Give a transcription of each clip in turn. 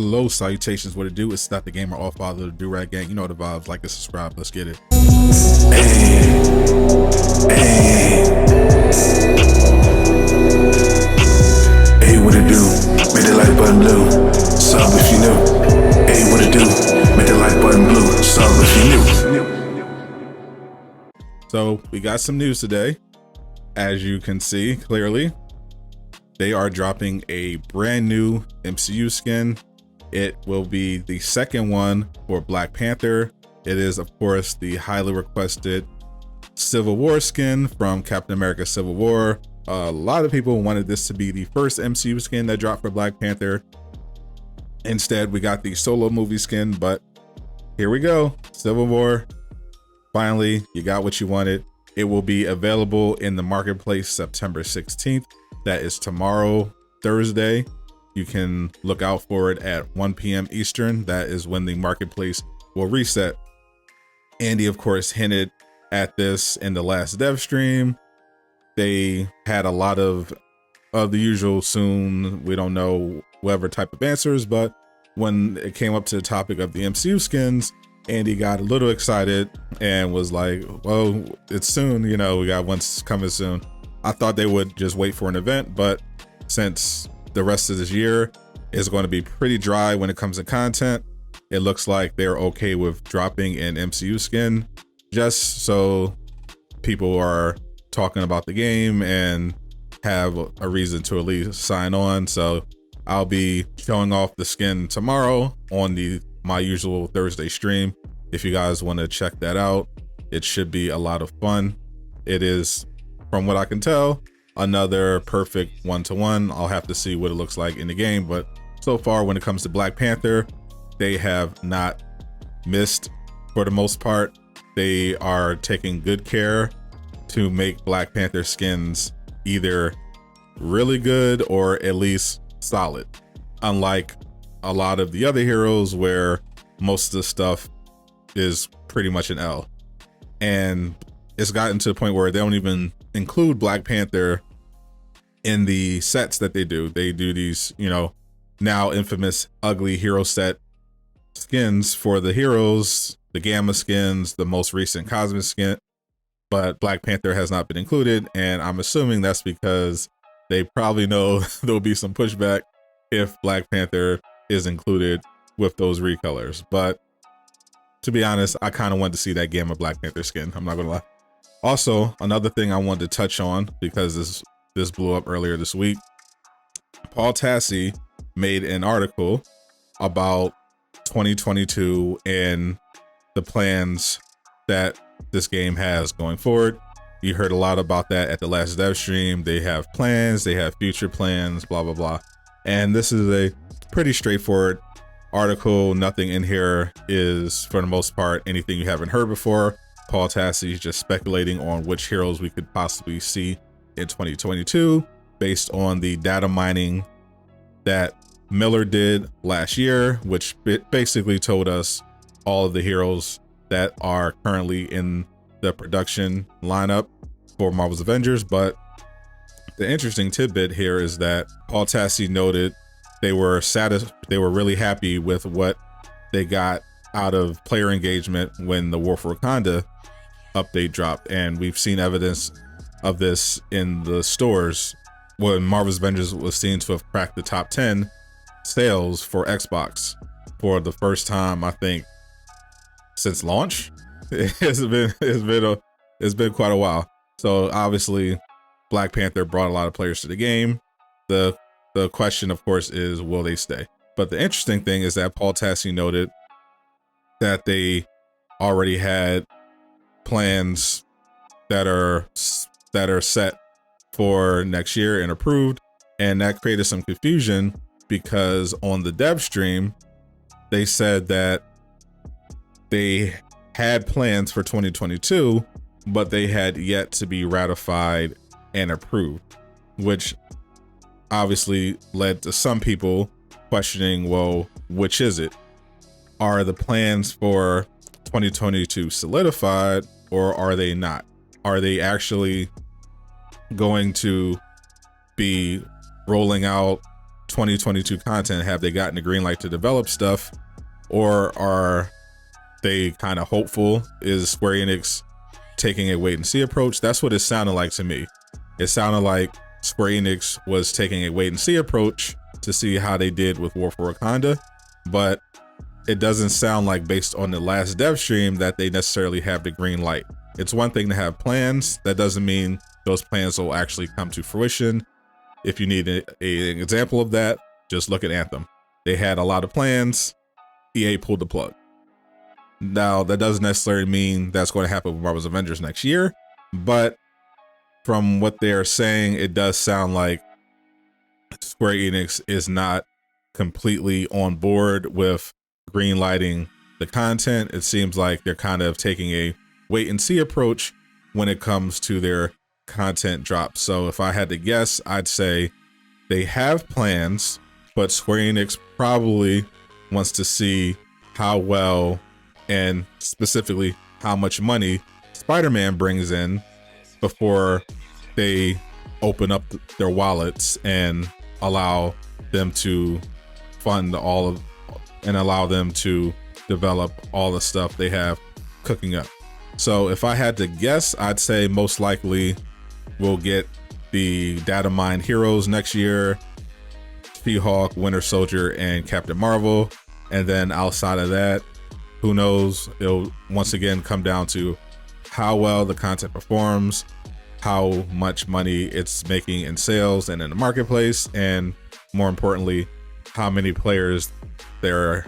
Hello, salutations. What it do? It's not the gamer, all father, the do-rag gang. You know the vibes. Like and subscribe. Let's get it. Hey, hey, hey, what it do? Make that like button blue. Sub if you new. Hey, what it do? Make that like button blue. Sub if you new. So we got some news today. As you can see clearly, they are dropping a brand new MCU skin. It will be the second one for Black Panther. It is, of course, the highly requested Civil War skin from Captain America Civil War. A lot of people wanted this to be the first MCU skin that dropped for Black Panther. Instead, we got the solo movie skin, but here we go. Civil War. Finally, you got what you wanted. It will be available in the marketplace September 16th. That is tomorrow, Thursday. You can look out for it at 1 p.m. Eastern. That is when the marketplace will reset. Andy, of course, hinted at this in the last dev stream. They had a lot of the usual soon, we don't know, whatever type of answers, but when it came up to the topic of the MCU skins, Andy got a little excited and was like, well, it's soon, you know, we got one's coming soon. I thought they would just wait for an event, but since the rest of this year is going to be pretty dry when it comes to content, it looks like they're okay with dropping an MCU skin just so people are talking about the game and have a reason to at least sign on. So I'll be showing off the skin tomorrow on my usual Thursday stream. If you guys want to check that out, it should be a lot of fun. It is, from what I can tell, another perfect one-to-one. I'll have to see what it looks like in the game, but so far when it comes to Black Panther, they have not missed for the most part. They are taking good care to make Black Panther skins either really good or at least solid, unlike a lot of the other heroes where most of the stuff is pretty much an L. And it's gotten to the point where they don't even include Black Panther in the sets that they do. They do these, you know, now infamous ugly hero set skins for the heroes, the Gamma skins, the most recent Cosmic skin, but Black Panther has not been included. And I'm assuming that's because they probably know there'll be some pushback if Black Panther is included with those recolors. But to be honest, I kind of wanted to see that Gamma Black Panther skin. I'm not gonna lie. Also, another thing I wanted to touch on, because this blew up earlier this week, Paul Tassi made an article about 2022 and the plans that this game has going forward. You heard a lot about that at the last dev stream. They have plans, they have future plans, blah, blah, blah. And this is a pretty straightforward article. Nothing in here is, for the most part, anything you haven't heard before. Paul Tassi is just speculating on which heroes we could possibly see in 2022 based on the data mining that Miller did last year, which basically told us all of the heroes that are currently in the production lineup for Marvel's Avengers. But the interesting tidbit here is that Paul Tassi noted they were really happy with what they got out of player engagement when the War for Wakanda update dropped, and we've seen evidence of this in the stores when Marvel's Avengers was seen to have cracked the top 10 sales for Xbox for the first time, I think, since launch. It's been quite a while. So obviously Black Panther brought a lot of players to the game. The question, of course, is will they stay? But the interesting thing is that Paul Tassi noted that they already had plans that are set for next year and approved, and that created some confusion because on the dev stream they said that they had plans for 2022, but they had yet to be ratified and approved, which obviously led to some people questioning, well, which is it? Are the plans for 2022 solidified or are they not? Are they actually going to be rolling out 2022 content? Have they gotten the green light to develop stuff, or are they kind of hopeful? Is Square Enix taking a wait and see approach? That's what it sounded like to me. It sounded like Square Enix was taking a wait and see approach to see how they did with War for Wakanda, but it doesn't sound like, based on the last dev stream, that they necessarily have the green light. It's one thing to have plans. That doesn't mean those plans will actually come to fruition. If you need an example of that, just look at Anthem. They had a lot of plans. EA pulled the plug. Now, that doesn't necessarily mean that's going to happen with Marvel's Avengers next year, but from what they're saying, it does sound like Square Enix is not completely on board with green lighting the content. It seems like they're kind of taking a wait and see approach when it comes to their content drops. So if I had to guess, I'd say they have plans, but Square Enix probably wants to see how well and specifically how much money Spider-Man brings in before they open up their wallets and allow them to fund all of and allow them to develop all the stuff they have cooking up. So if I had to guess, I'd say most likely we'll get the data mine heroes next year, She-Hulk, Winter Soldier, and Captain Marvel. And then outside of that, who knows? It'll once again come down to how well the content performs, how much money it's making in sales and in the marketplace, and more importantly, how many players are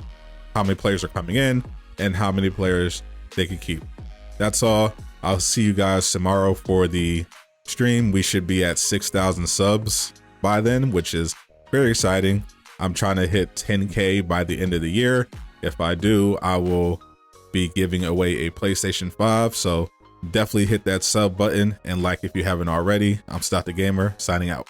coming in and how many players they can keep. That's all. I'll see you guys tomorrow for the stream. We should be at 6,000 subs by then, which is very exciting. I'm trying to hit 10K by the end of the year. If I do, I will be giving away a PlayStation 5. So definitely hit that sub button and like if you haven't already. I'm Stop the Gamer, signing out.